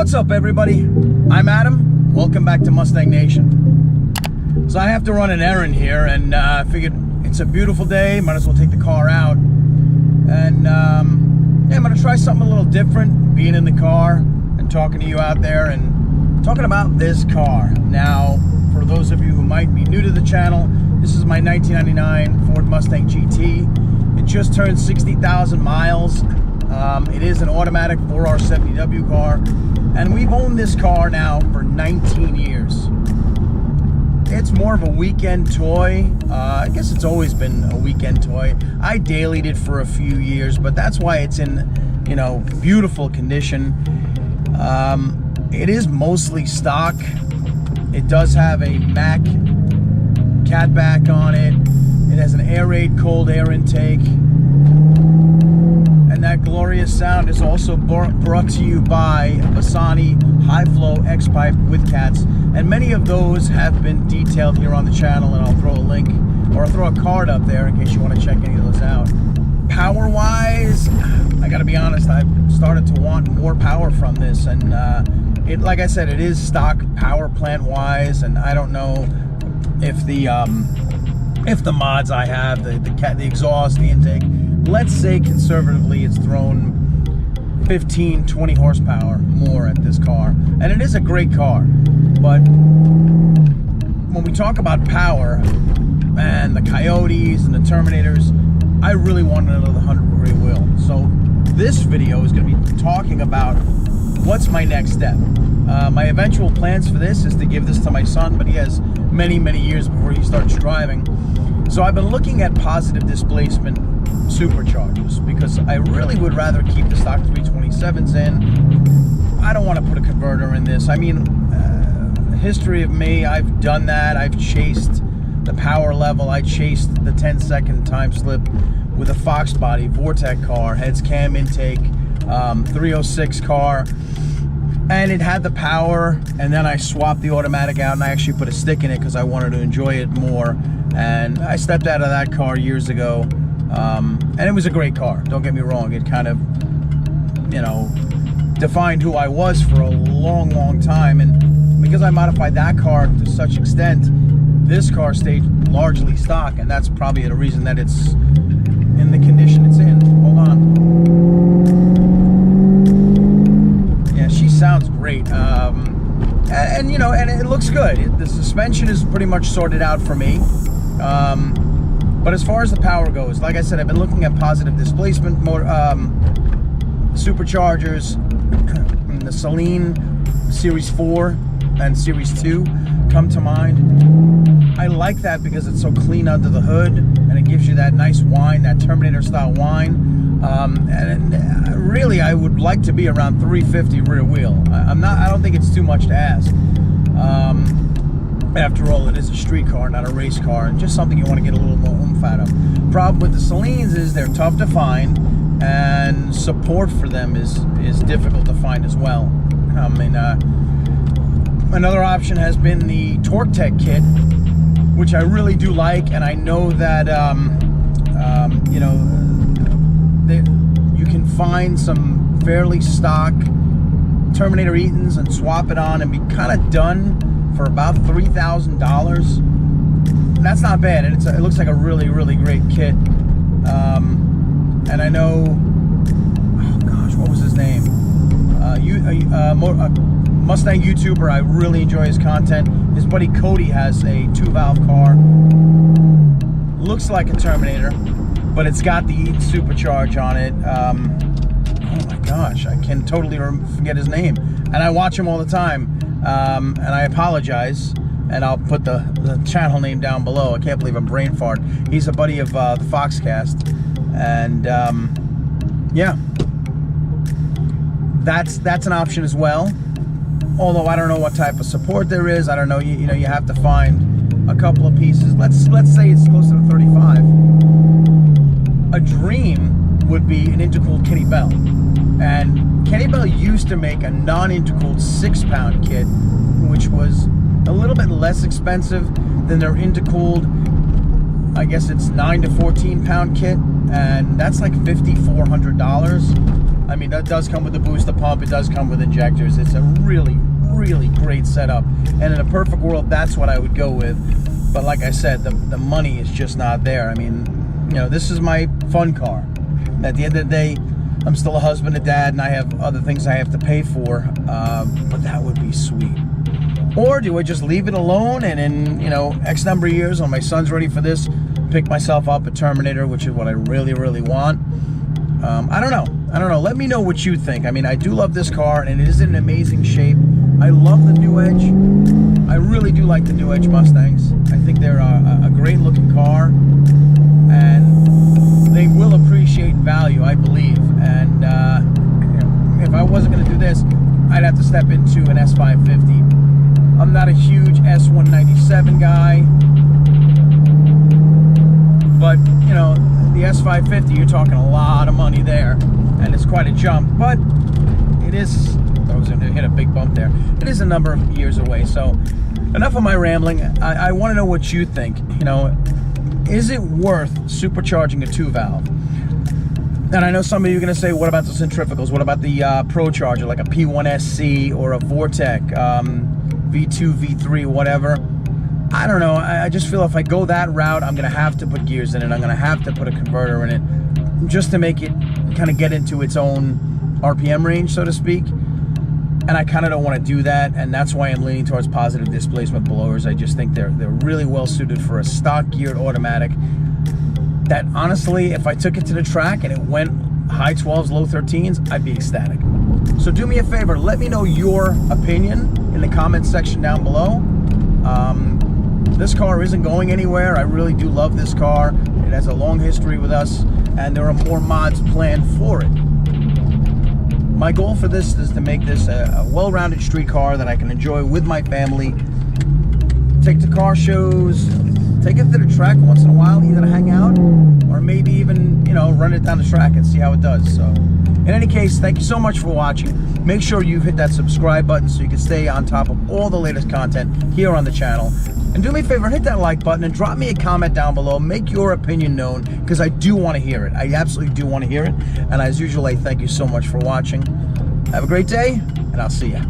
What's up, everybody? I'm Adam. Welcome back to Mustang Nation. So I have to run an errand here, and I figured it's a beautiful day. Might as well take the car out. And yeah, I'm gonna try something a little different, being in the car and talking to you out there and talking about this car. Now, for those of you who might be new to the channel, this is my 1999 Ford Mustang GT. It just turned 60,000 miles. It is an automatic 4R70W car, and we've owned this car now for 19 years. It's more of a weekend toy. I guess it's always been a weekend toy. I dailied it for a few years, but that's why it's in, you know, beautiful condition. It is mostly stock. It does have a Mac catback on it. It has an air-raid cold air intake. And that glorious sound is also brought to you by Bassani high-flow X-Pipe with cats. And many of those have been detailed here on the channel, and I'll throw a link, or I'll throw a card up there in case you want to check any of those out. Power-wise, I gotta be honest, I've started to want more power from this, and it, like I said, it is stock power plant-wise, and I don't know if the mods I have, the exhaust, the intake, let's say conservatively it's thrown 15, 20 horsepower more at this car. And it is a great car. But when we talk about power and the Coyotes and the Terminators, I really wanted another 100-degree wheel. So this video is going to be talking about what's my next step. My eventual plans for this is to give this to my son, but he has many, many years before he starts driving. So I've been looking at positive displacement superchargers because I really would rather keep the stock 327s in. I don't want to put a converter in this. I mean, history of me, I've done that. I've chased the power level. I chased the 10-second time slip with a Fox body Vortec car, heads cam intake, 306 car, and it had the power. And then I swapped the automatic out, and I actually put a stick in it because I wanted to enjoy it more. And I stepped out of that car years ago. And it was a great car, don't get me wrong. It kind of, you know, defined who I was for a long, long time. And because I modified that car to such extent, this car stayed largely stock, and that's probably the reason that it's in the condition it's in. Hold on. Yeah, she sounds great. And you know, and it looks good. The suspension is pretty much sorted out for me. But as far as the power goes, like I said, I've been looking at positive displacement motor, superchargers. The Celine Series 4 and Series 2 come to mind. I like that because it's so clean under the hood, and it gives you that nice whine, that Terminator style whine. And really, I would like to be around 350 rear wheel. I don't think it's too much to ask. After all, it is a street car, not a race car, and just something you want to get a little more oomph out of. Problem with the Celines is they're tough to find, and support for them is difficult to find as well. I mean, another option has been the Torque Tech kit, which I really do like, and I know that you know, you can find some fairly stock Terminator Eatons and swap it on and be kind of done for about $3,000. That's not bad, and it looks like a really, really great kit. And I know, oh gosh, what was his name? Mustang YouTuber. I really enjoy his content. His buddy Cody has a 2-valve car. Looks like a Terminator, but it's got the Eaton supercharge on it. Oh my gosh, I can totally forget his name, and I watch him all the time. And I apologize, and I'll put the channel name down below. I can't believe I'm brain fart. He's a buddy of the Foxcast, and yeah, that's an option as well. Although I don't know what type of support there is. I don't know. You know, you have to find a couple of pieces. Let's say it's closer to 35. A dream would be an intercooled Kenny Bell, and Kenny Bell used to make a non-intercooled 6-pound kit, which was a little bit less expensive than their intercooled, I guess it's 9 to 14-pound kit, and that's like $5,400. I mean, that does come with the booster pump. It does come with injectors. It's a really, really great setup. And in a perfect world, that's what I would go with. But like I said, the money is just not there. I mean, you know, this is my fun car. At the end of the day, I'm still a husband and dad, and I have other things I have to pay for. But that would be sweet. Or do I just leave it alone, and in, you know, X number of years, when my son's ready for this, pick myself up a Terminator, which is what I really, really want. I don't know. Let me know what you think. I mean, I do love this car, and it is in amazing shape. I love the New Edge. I really do like the New Edge Mustangs. I think they're a great looking car, and they will appreciate value, I believe. And you know, if I wasn't going to do this, I'd have to step into an S550. I'm not a huge S197 guy, but you know, the S550, you're talking a lot of money there, and it's quite a jump. But it is, I was going to hit a big bump there. It is a number of years away. So enough of my rambling. I want to know what you think. You know, is it worth supercharging a 2-valve? And I know some of you are going to say, what about the centrifugals? What about the ProCharger, like a P1SC or a Vortec, V2, V3, whatever? I don't know. I just feel if I go that route, I'm going to have to put gears in it. I'm going to have to put a converter in it just to make it kind of get into its own RPM range, so to speak. And I kind of don't want to do that, and that's why I'm leaning towards positive displacement blowers. I just think they're really well suited for a stock geared automatic that, honestly, if I took it to the track and it went high 12s, low 13s, I'd be ecstatic. So do me a favor, let me know your opinion in the comments section down below. This car isn't going anywhere. I really do love this car. It has a long history with us, and there are more mods planned for it. My goal for this is to make this a well-rounded street car that I can enjoy with my family. Take to car shows, take it to the track once in a while, either to hang out or maybe even, you know, run it down the track and see how it does. So in any case, thank you so much for watching. Make sure you hit that subscribe button so you can stay on top of all the latest content here on the channel. And do me a favor, hit that like button and drop me a comment down below. Make your opinion known, because I do want to hear it. I absolutely do want to hear it. And as usual, I thank you so much for watching. Have a great day, and I'll see ya.